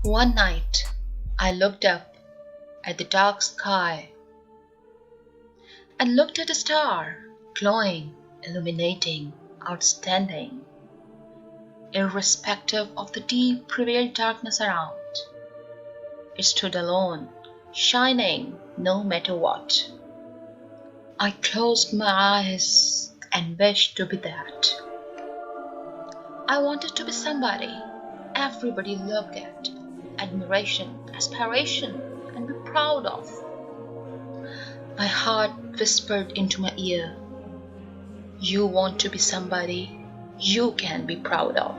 One night, I looked up at the dark sky and looked at a star, glowing, illuminating, outstanding, irrespective of the deep, prevailed darkness around. It stood alone, shining no matter what. I closed my eyes and wished to be that. I wanted to be somebody everybody looked at, admiration, aspiration, and be proud of. My heart whispered into my ear, "You want to be somebody you can be proud of."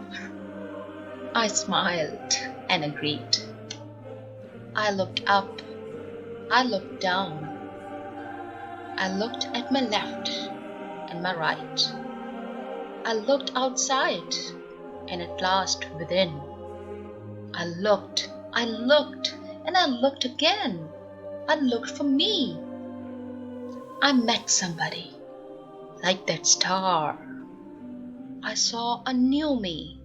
I smiled and agreed. I looked up, I looked down, I looked at my left and my right. I looked outside and at last within. I looked, and I looked again. I looked for me. I met somebody, like that star. I saw a new me.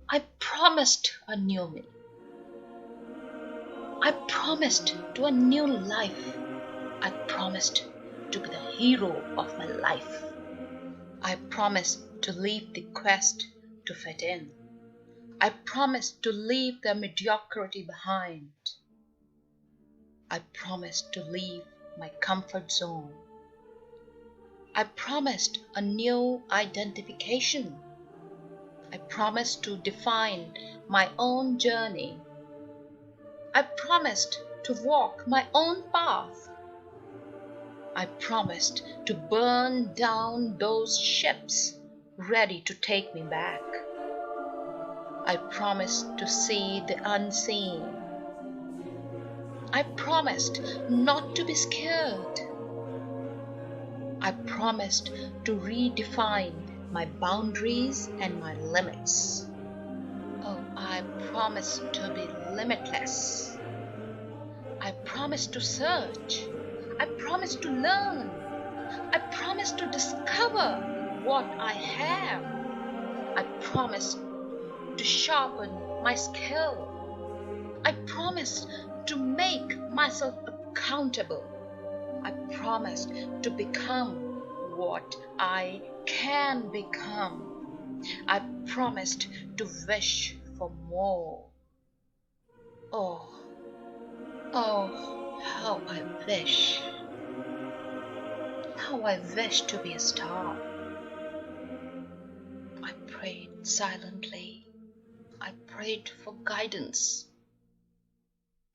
I promised a new me. I promised to a new life. I promised to be the hero of my life. I promised to leave the quest to fit in. I promised to leave the mediocrity behind. I promised to leave my comfort zone. I promised a new identification. I promised to define my own journey. I promised to walk my own path. I promised to burn down those ships ready to take me back. I promised to see the unseen. I promised not to be scared. I promised to redefine my boundaries and my limits. Oh, I promised to be limitless. I promised to search. I promised to learn. I promised to discover what I have. I promised to sharpen my skill. I promised to make myself accountable. I promised to become what I can become. I promised to wish for more. Oh, how I wish. How I wish to be a star. I prayed silently. I prayed for guidance.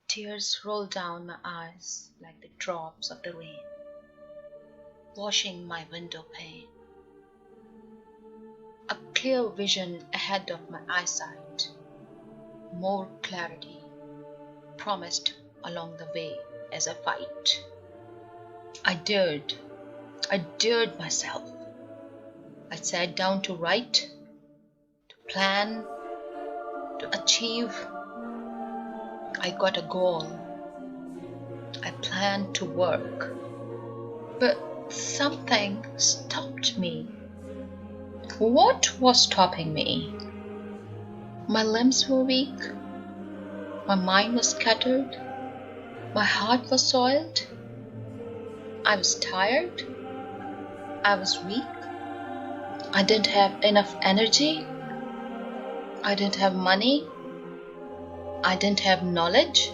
Tears rolled down my eyes like the drops of the rain, washing my window pane. A clear vision ahead of my eyesight, more clarity promised along the way as I fight. I dared myself. I sat down to write, to plan, to achieve. I got a goal. I planned to work. But something stopped me. What was stopping me? My limbs were weak. My mind was scattered. My heart was soiled. I was tired. I was weak. I didn't have enough energy. I didn't have money. I didn't have knowledge.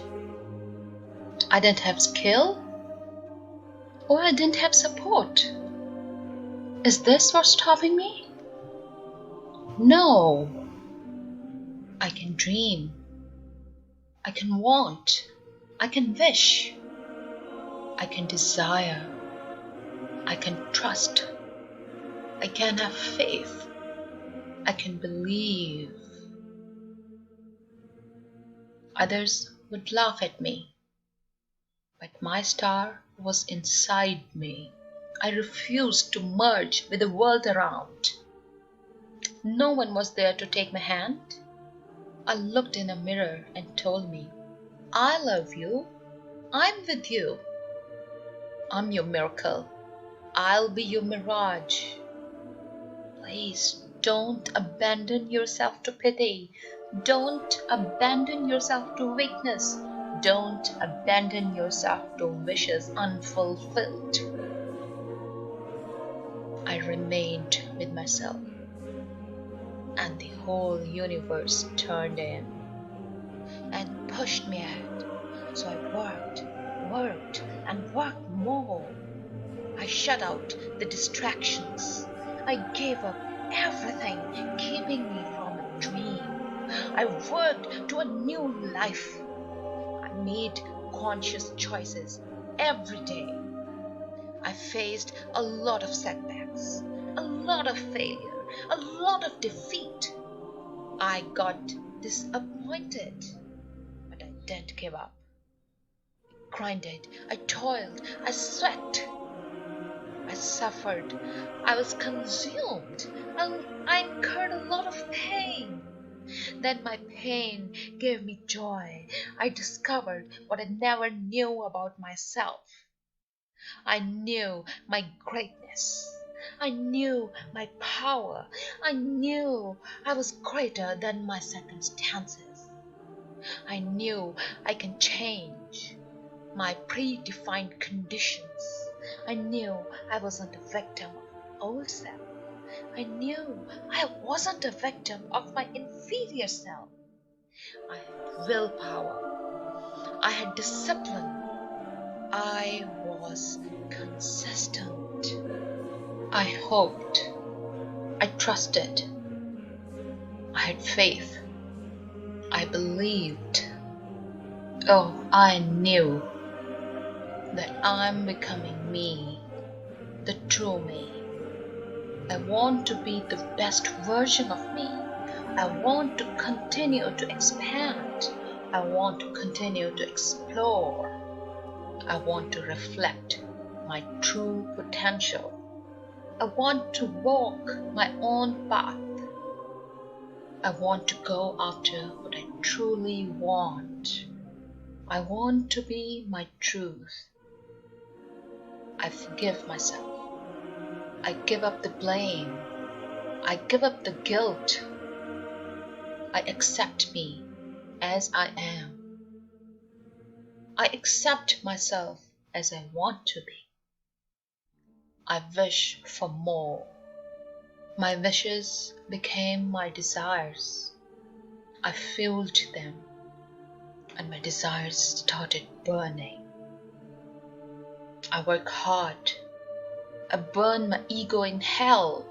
I didn't have skill. Or I didn't have support. Is this what's stopping me? No. I can dream. I can want. I can wish. I can desire. I can trust. I can have faith. I can believe. Others would laugh at me, but my star was inside me. I refused to merge with the world around. No one was there to take my hand. I looked in a mirror and told me, "I love you. I'm with you. I'm your miracle. I'll be your mirage. Please Don't abandon yourself to pity. Don't abandon yourself to weakness. Don't abandon yourself to wishes unfulfilled. I remained with myself, and the whole universe turned in and pushed me ahead. So I worked, and worked more. I shut out the distractions. I gave up everything keeping me from a dream. I worked to a new life. I made conscious choices every day. I faced a lot of setbacks, a lot of failure, a lot of defeat. I got disappointed, but I didn't give up. I grinded, I toiled, I sweat. I suffered, I was consumed, and I incurred a lot of pain. Then my pain gave me joy. I discovered what I never knew about myself. I knew my greatness. I knew my power. I knew I was greater than my circumstances. I knew I can change my predefined conditions. I knew I wasn't a victim of old self. I knew I wasn't a victim of my inferior self. I had willpower. I had discipline. I was consistent. I hoped. I trusted. I had faith. I believed. Oh, I knew that I'm becoming me, the true me. I want to be the best version of me. I want to continue to expand. I want to continue to explore. I want to reflect my true potential. I want to walk my own path. I want to go after what I truly want. I want to be my truth. I forgive myself. I give up the blame. I give up the guilt. I accept me as I am. I accept myself as I want to be. I wish for more. My wishes became my desires. I fueled them, and my desires started burning. I work hard. I burn my ego in hell.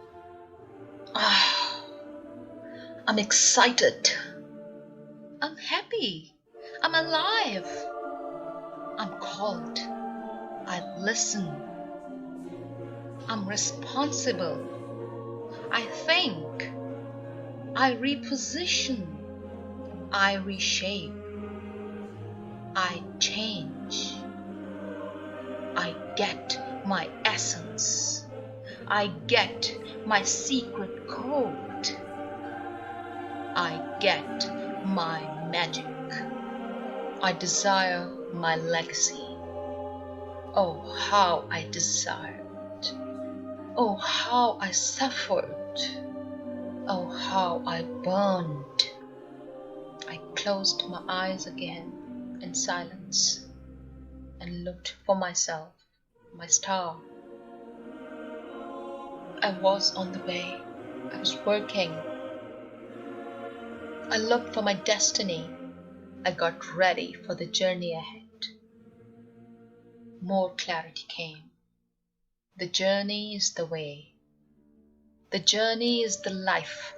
I'm excited. I'm happy. I'm alive. I'm called. I listen. I'm responsible. I think. I reposition. I reshape. I change. I get my essence. I get my secret code. I get my magic. I desire my legacy. Oh, how I desired. Oh, how I suffered. Oh, how I burned. I closed my eyes again in silence and looked for myself, my star. I was on the way. I was working. I looked for my destiny. I got ready for the journey ahead. More clarity came. The journey is the way. The journey is the life.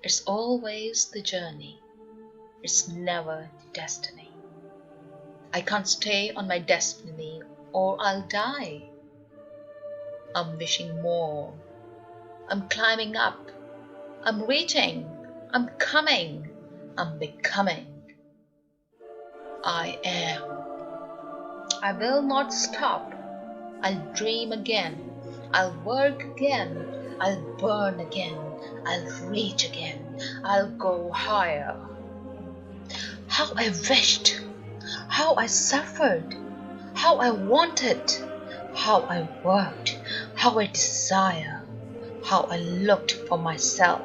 It's always the journey. It's never the destiny. I can't stay on my destiny or I'll die. I'm wishing more. I'm climbing up. I'm reaching. I'm coming. I'm becoming. I am. I will not stop. I'll dream again. I'll work again. I'll burn again. I'll reach again. I'll go higher. How I wished. How I suffered. How I wanted. How I worked. How I desire. how I looked for myself,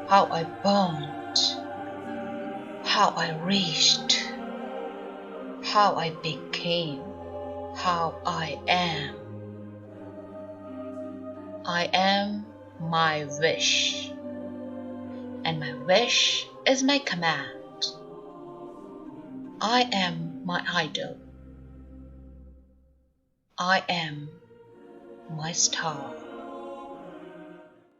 how I burned, how I reached, how I became, how I am. I am my wish, and my wish is my command. I am my idol. I am my star.